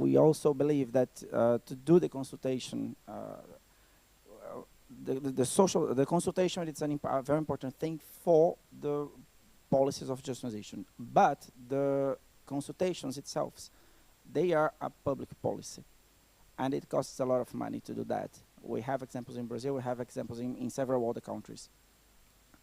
we also believe that to do the consultation, the consultation is a very important thing for the policies of just transition. But the consultations itself, they are a public policy, and it costs a lot of money to do that. We have examples in Brazil, we have examples in several other countries.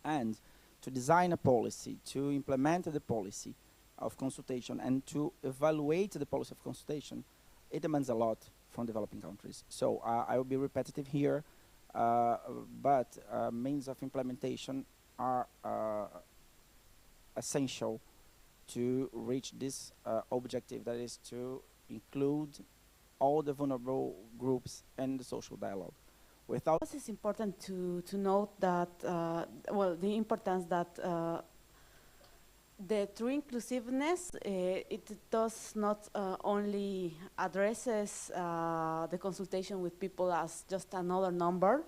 And to design a policy, to implement the policy of consultation, and to evaluate the policy of consultation, it demands a lot from developing countries. So I will be repetitive here, but means of implementation are essential to reach this objective, that is to include all the vulnerable groups in the social dialogue. Without it's important to note that, well, the importance that the true inclusiveness, it does not only addresses the consultation with people as just another number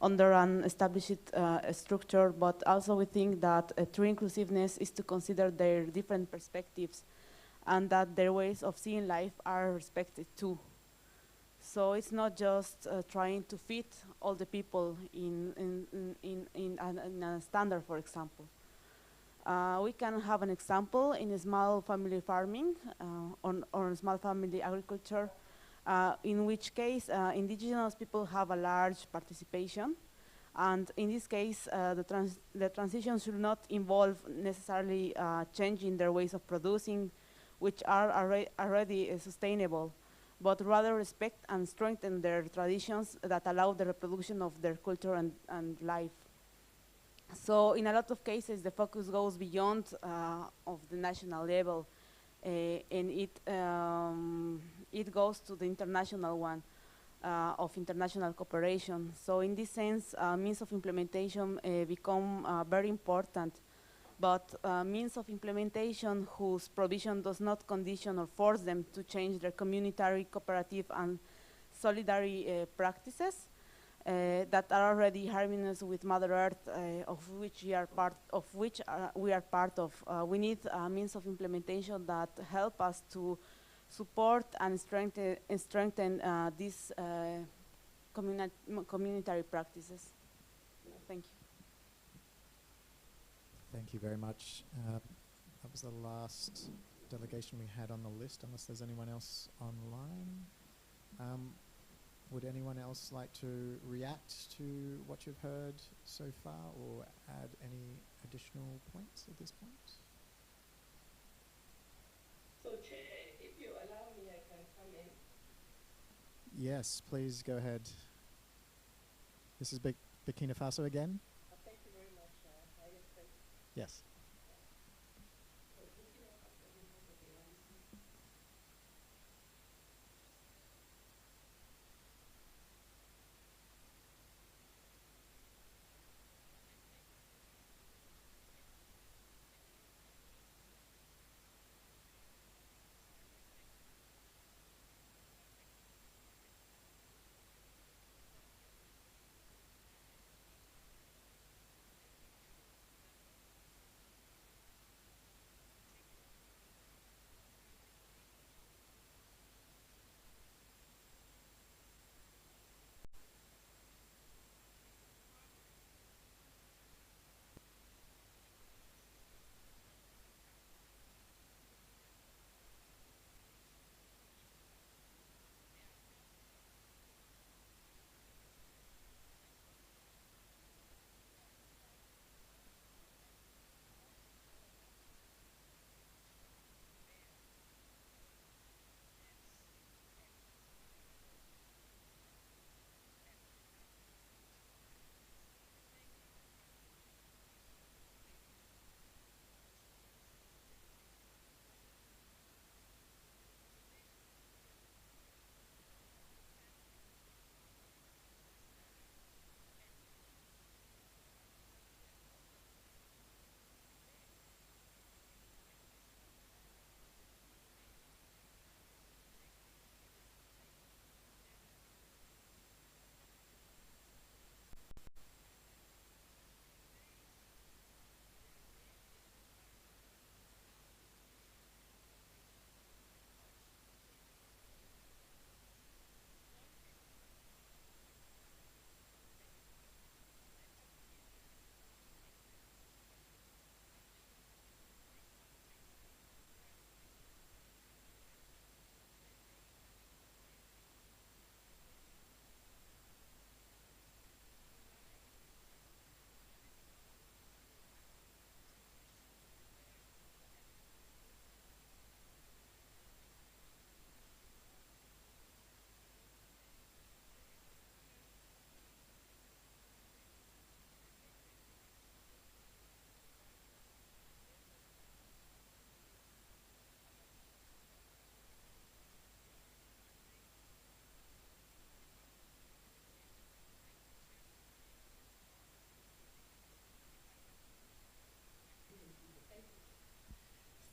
under an established structure, but also we think that true inclusiveness is to consider their different perspectives and that their ways of seeing life are respected too. So it's not just trying to fit all the people in a standard, for example. We can have an example in small family farming or small family agriculture, in which case indigenous people have a large participation. And in this case, the transition should not involve necessarily changing their ways of producing, which are already sustainable, but rather respect and strengthen their traditions that allow the reproduction of their culture and life. So in a lot of cases, the focus goes beyond of the national level, and it goes to the international one of international cooperation. So in this sense, means of implementation become very important, but means of implementation whose provision does not condition or force them to change their communitary, cooperative, and solidary practices that are already harmonious with Mother Earth, of which we are part of. We need means of implementation that help us to support and strengthen these communitary practices. Thank you. Thank you very much. That was the last delegation we had on the list, unless there's anyone else online. Would anyone else like to react to what you've heard so far or add any additional points at this point? So, Chair, if you allow me, I can come in. Yes, please go ahead. This is Burkina Faso again? Thank you very much. I respect. Yes.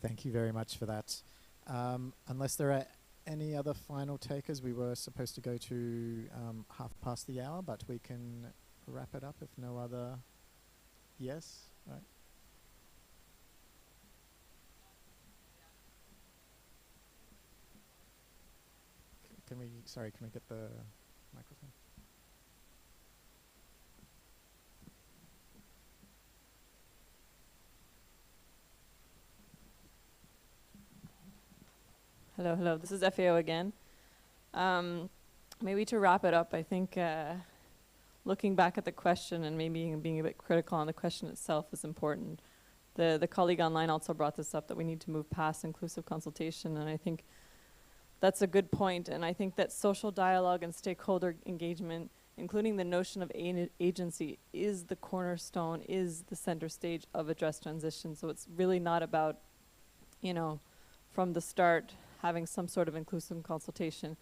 Thank you very much for that. Unless there are any other final takers, we were supposed to go to 1:30, but we can wrap it up if no other. Yes, right. Can we get the microphone? Hello, hello. This is FAO again. Maybe to wrap it up, I think looking back at the question and maybe being a bit critical on the question itself is important. The colleague online also brought this up, that we need to move past inclusive consultation, and I think that's a good point. And I think that social dialogue and stakeholder engagement, including the notion of agency, is the cornerstone, is the center stage of a just transition. So it's really not about, from the start, having some sort of inclusive consultation.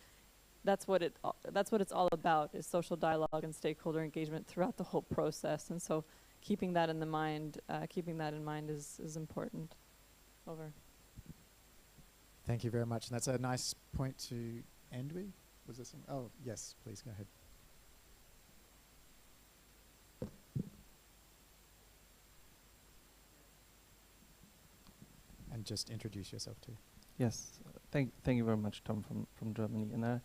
That's what it's all about, is social dialogue and stakeholder engagement throughout the whole process. And so keeping that in mind is important. Over. Thank you very much. And that's a nice point to end with. Was there some? Oh, yes, please go ahead. And just introduce yourself too. Yes, thank you very much, Tom, from Germany. And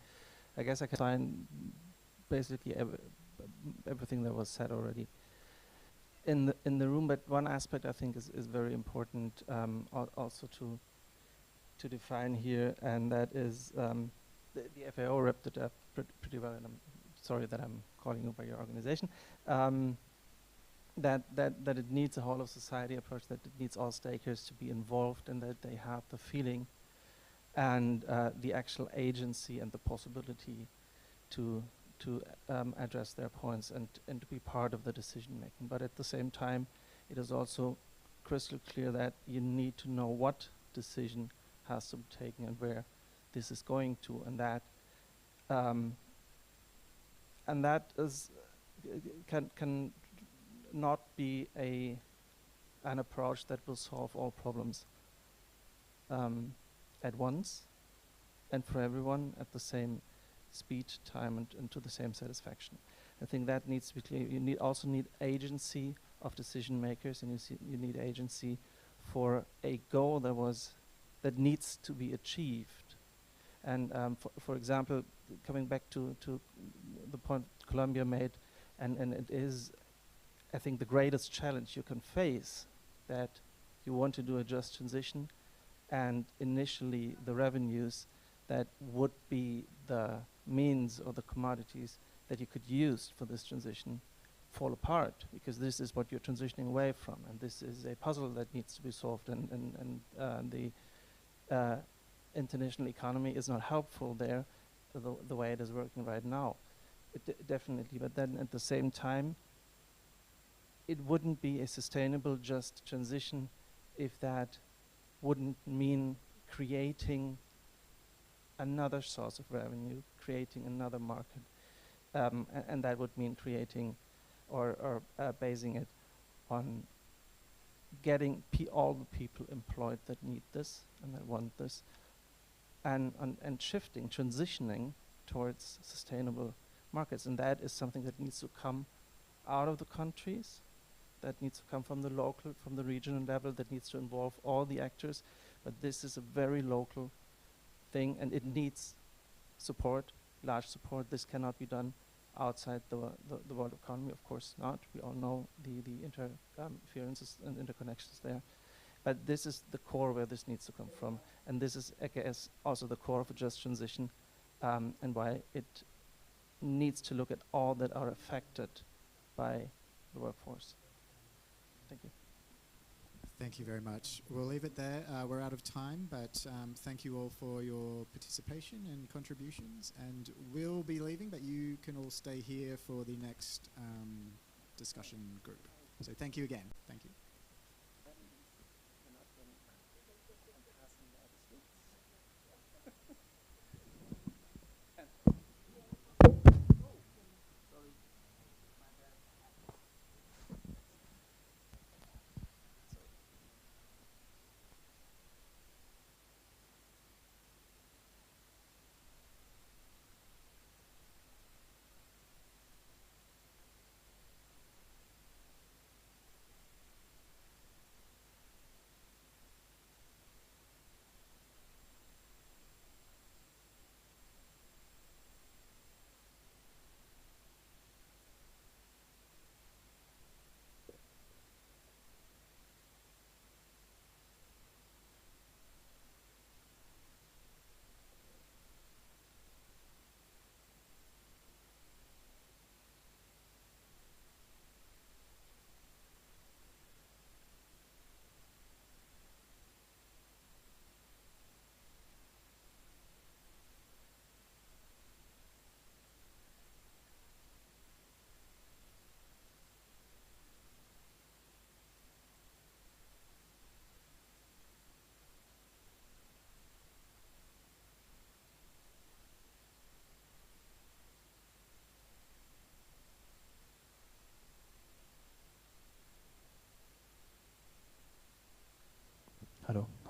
I guess I can sign basically everything that was said already in the room. But one aspect I think is very important also to define here, and that is the FAO wrapped it up pretty well. And I'm sorry that I'm calling you by your organization. That it needs a whole of society approach, that it needs all stakeholders to be involved, and that they have the feeling and the actual agency and the possibility to address their points and to be part of the decision making. But at the same time, it is also crystal clear that you need to know what decision has to be taken and where this is going to, and that is can not be an approach that will solve all problems at once and for everyone at the same speed, time, and to the same satisfaction. I think that needs to be clear. You also need agency of decision makers, and you need agency for a goal that needs to be achieved. And for example, coming back to the point Colombia made, and it is, I think, the greatest challenge you can face, that you want to do a just transition, and initially the revenues that would be the means or the commodities that you could use for this transition fall apart, because this is what you're transitioning away from, and this is a puzzle that needs to be solved, and the international economy is not helpful there the way it is working right now. Definitely, but then at the same time, it wouldn't be a sustainable just transition if that wouldn't mean creating another source of revenue, creating another market, and that would mean creating or basing it on getting all the people employed that need this and that want this, and shifting, transitioning towards sustainable markets. And that is something that needs to come out of the countries, that needs to come from the local, from the regional level, that needs to involve all the actors. But this is a very local thing, and it needs support, large support. This cannot be done outside the world economy, of course not. We all know the interferences and interconnections there. But this is the core where this needs to come from. And this is, I guess, also the core of a just transition, and why it needs to look at all that are affected by the workforce. Thank you. Thank you very much. We'll leave it there. We're out of time, but thank you all for your participation and contributions. And we'll be leaving, but you can all stay here for the next discussion group. So thank you again. Thank you.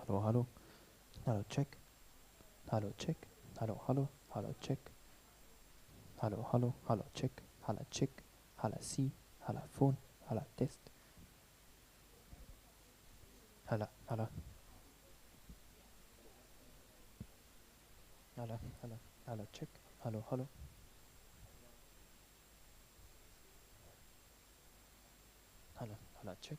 Hallo, hallo. Hallo, check. Hallo, check. Hallo, hallo. Hallo, check. Hallo, hallo. Hallo, check. Hallo, check. Hallo, si. Hallo, phone. Hallo, test. Hallo, hallo. Hallo, hallo. Hallo, check. Hallo, hallo. Hallo, hallo, check.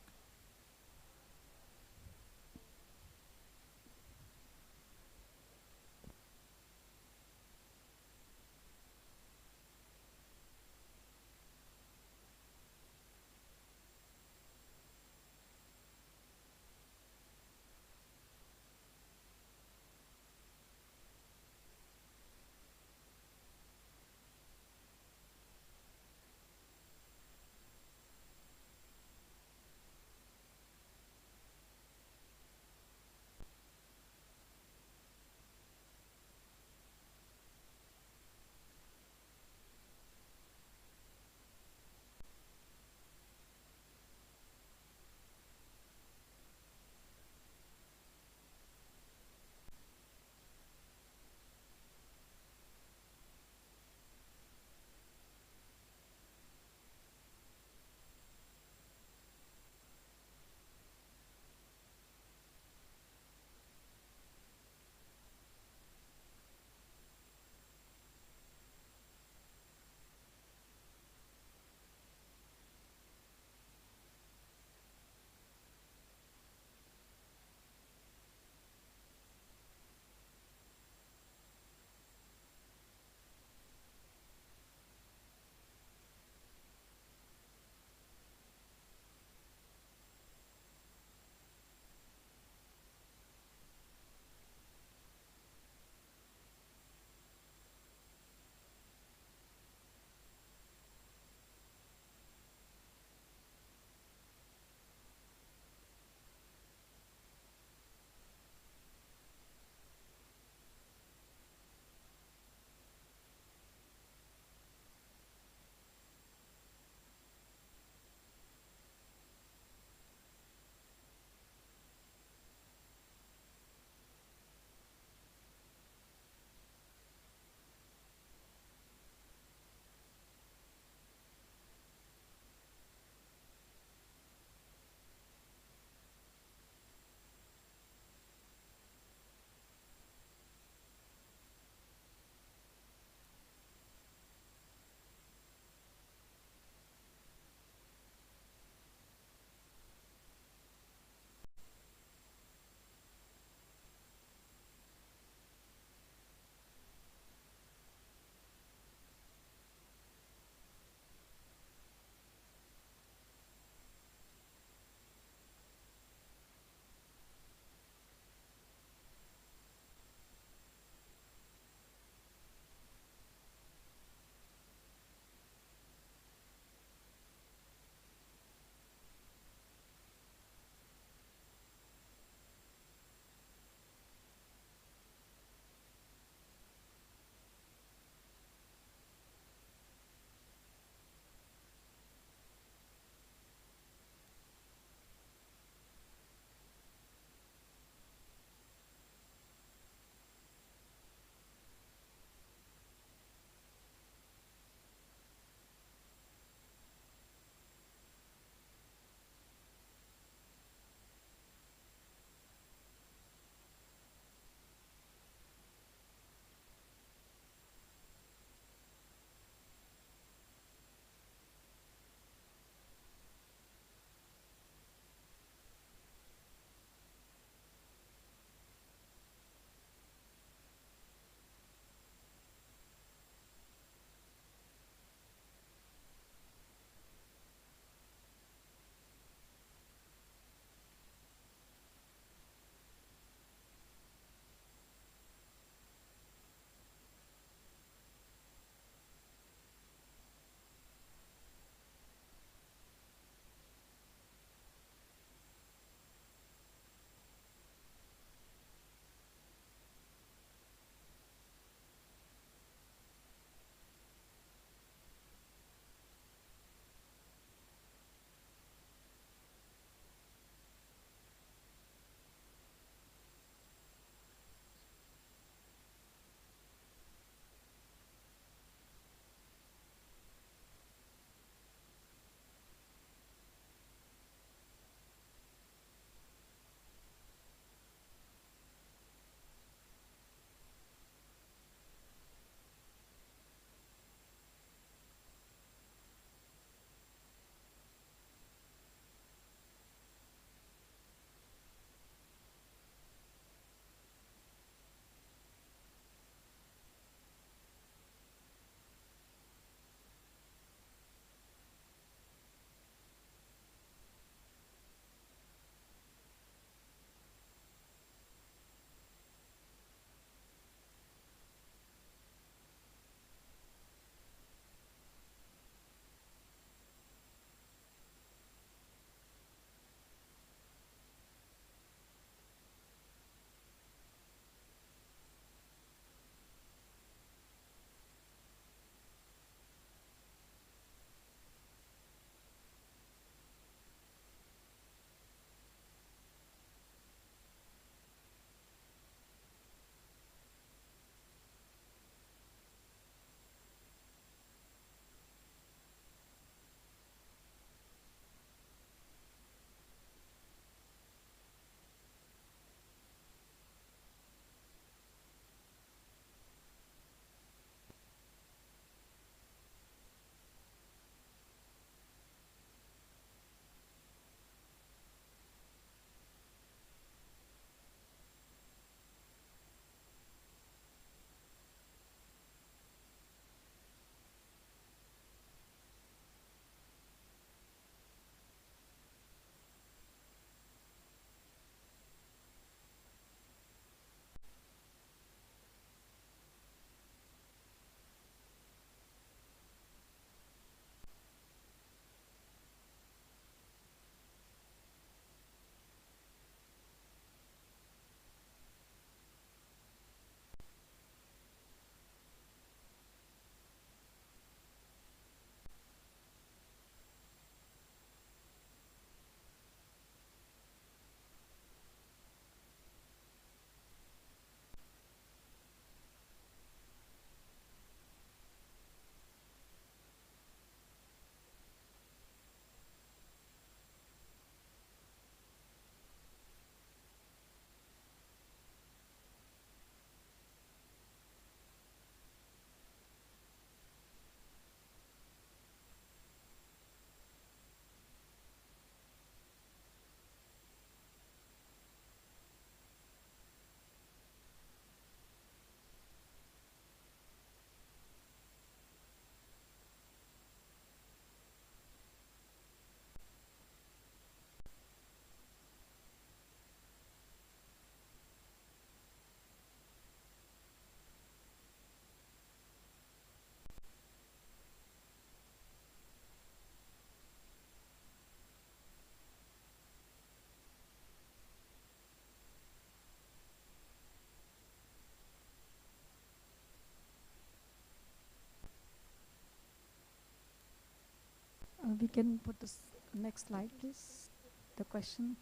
We can put this next slide, please. The question.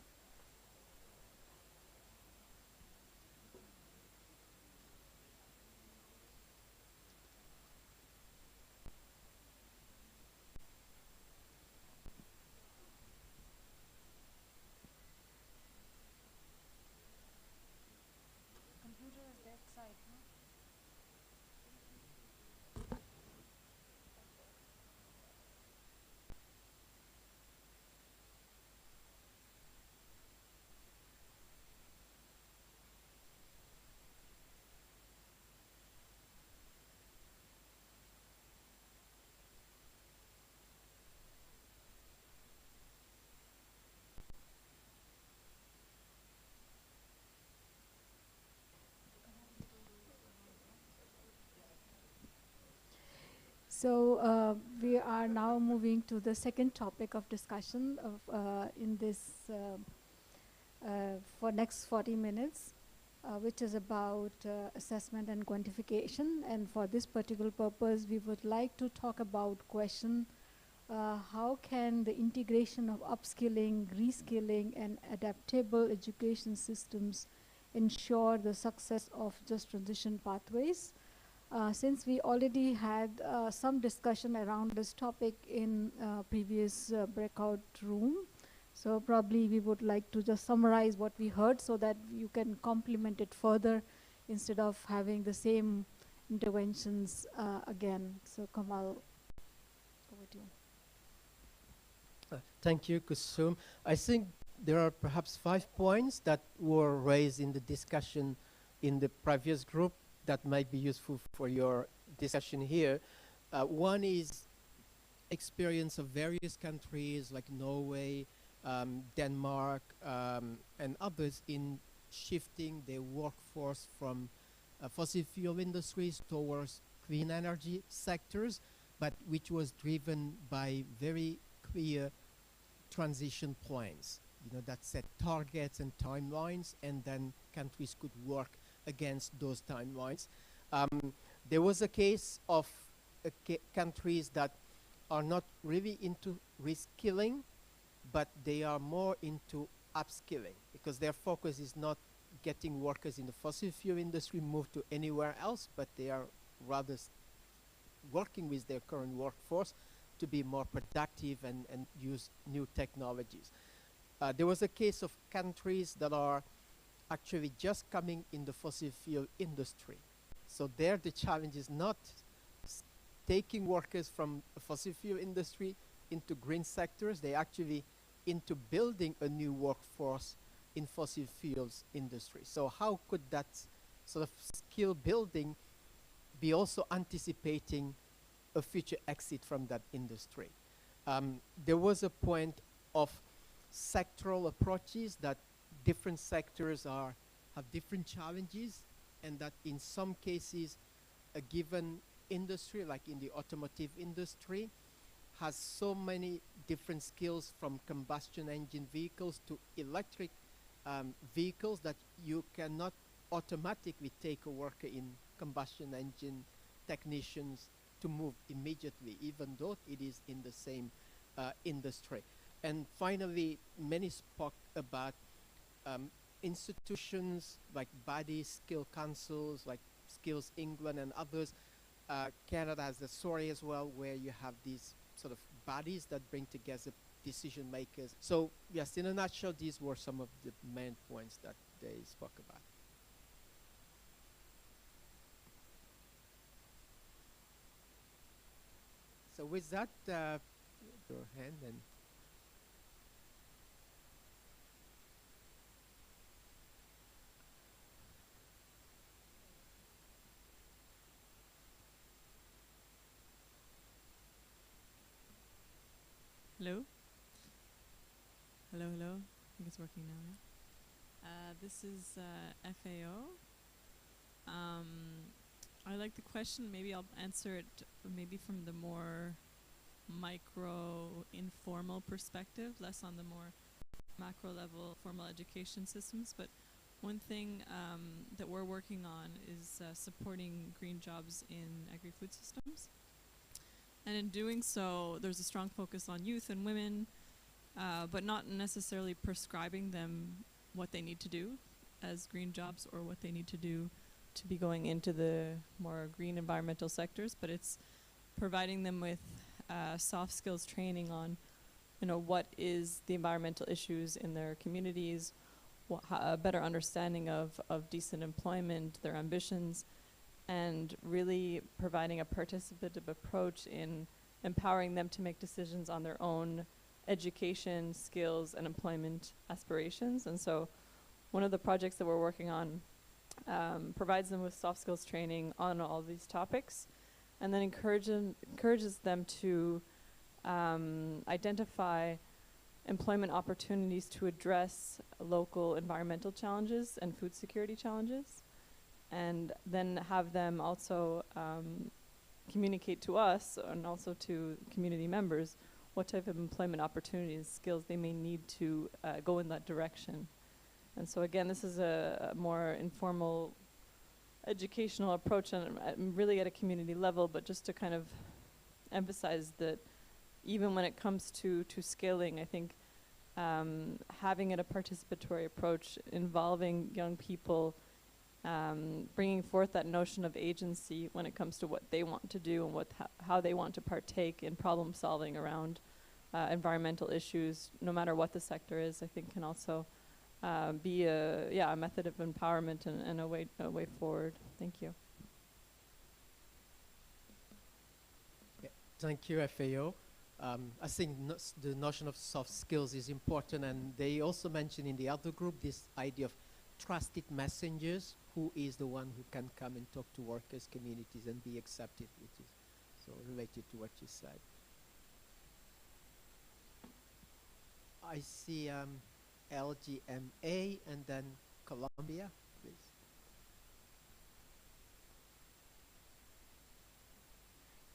Computer is that side, no? So we are now moving to the second topic of discussion of in this for next 40 minutes, which is about assessment and quantification. And for this particular purpose, we would like to talk about question, how can the integration of upskilling, reskilling, and adaptable education systems ensure the success of just transition pathways? Since we already had some discussion around this topic in previous breakout room, so probably we would like to just summarize what we heard so that you can complement it further instead of having the same interventions again. So Kamal, over to you. Thank you, Kusum. I think there are perhaps 5 points that were raised in the discussion in the previous group that might be useful for your discussion here. One is experience of various countries like Norway, Denmark, and others in shifting their workforce from fossil fuel industries towards clean energy sectors, but which was driven by very clear transition plans, that set targets and timelines, and then countries could work against those timelines. There was a case of countries that are not really into reskilling, but they are more into upskilling, because their focus is not getting workers in the fossil fuel industry moved to anywhere else, but they are rather working with their current workforce to be more productive and use new technologies. There was a case of countries that are actually just coming in the fossil fuel industry. So there the challenge is not taking workers from the fossil fuel industry into green sectors. They actually into building a new workforce in fossil fuels industry. So how could that sort of skill building be also anticipating a future exit from that industry? There was a point of sectoral approaches that different sectors have different challenges, and that in some cases a given industry, like in the automotive industry, has so many different skills, from combustion engine vehicles to electric vehicles, that you cannot automatically take a worker in combustion engine technicians to move immediately, even though it is in the same industry. And finally, many spoke about institutions like body skill councils, like Skills England and others. Canada has a story as well, where you have these sort of bodies that bring together decision makers. So yes, in a nutshell, these were some of the main points that they spoke about. So with that, your hand and Hello? Hello, hello. I think it's working now, yeah? This is FAO. I like the question. Maybe I'll answer it maybe from the more micro, informal perspective, less on the more macro level formal education systems. But one thing that we're working on is supporting green jobs in agri-food systems. And in doing so, there's a strong focus on youth and women, but not necessarily prescribing them what they need to do as green jobs or what they need to do to be going into the more green environmental sectors, but it's providing them with soft skills training on, what is the environmental issues in their communities, a better understanding of decent employment, their ambitions, and really providing a participative approach in empowering them to make decisions on their own education, skills, and employment aspirations. And so one of the projects that we're working on provides them with soft skills training on all these topics, and then encourages them to identify employment opportunities to address local environmental challenges and food security challenges, and then have them also communicate to us and also to community members what type of employment opportunities, skills they may need to go in that direction. And so again, this is a more informal educational approach and really at a community level, but just to kind of emphasize that even when it comes to scaling, I think having it a participatory approach involving young people, bringing forth that notion of agency when it comes to what they want to do and how they want to partake in problem solving around environmental issues, no matter what the sector is, I think can also be a method of empowerment and a way forward. Thank you. Yeah, thank you, FAO. I think the notion of soft skills is important, and they also mentioned in the other group this idea of trusted messengers. Who is the one who can come and talk to workers, communities, and be accepted, which is so related to what you said. I see LGMA and then Colombia, please.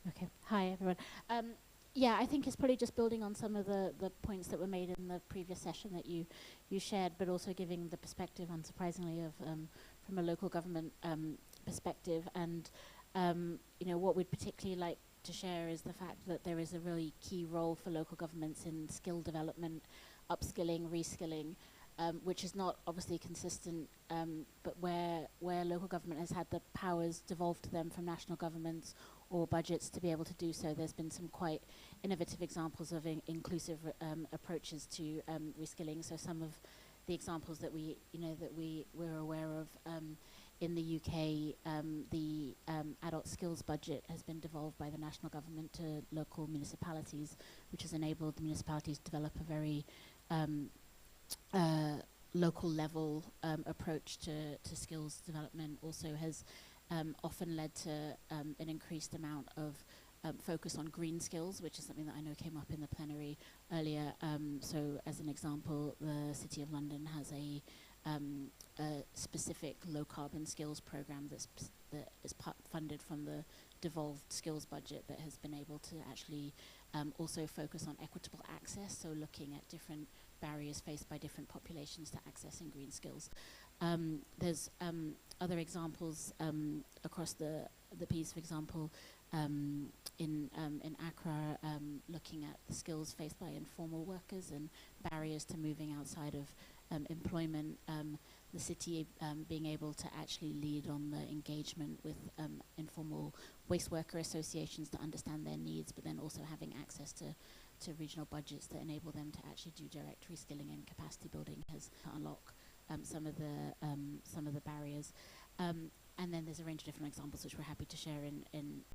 Okay. Hi, everyone. Yeah, I think it's probably just building on some of the points that were made in the previous session that you shared, but also giving the perspective, unsurprisingly, of from a local government perspective. And what we'd particularly like to share is the fact that there is a really key role for local governments in skill development, upskilling, reskilling, which is not obviously consistent, but where local government has had the powers devolved to them from national governments or budgets to be able to do so. There's been some quite innovative examples of inclusive approaches to reskilling. So some of the examples that we're aware of in the UK, the adult skills budget has been devolved by the national government to local municipalities, which has enabled the municipalities to develop a very local level approach to skills development. Also has often led to an increased amount of focus on green skills, which is something that I know came up in the plenary earlier. So as an example, the City of London has a specific low carbon skills program that is funded from the devolved skills budget that has been able to actually also focus on equitable access, so looking at different barriers faced by different populations to accessing green skills. There's other examples across the piece, for example, in Accra, looking at the skills faced by informal workers and barriers to moving outside of employment. The city being able to actually lead on the engagement with informal waste worker associations to understand their needs, but then also having access to regional budgets that enable them to actually do direct reskilling and capacity building has unlocked some of the barriers. And then there's a range of different examples which we're happy to share in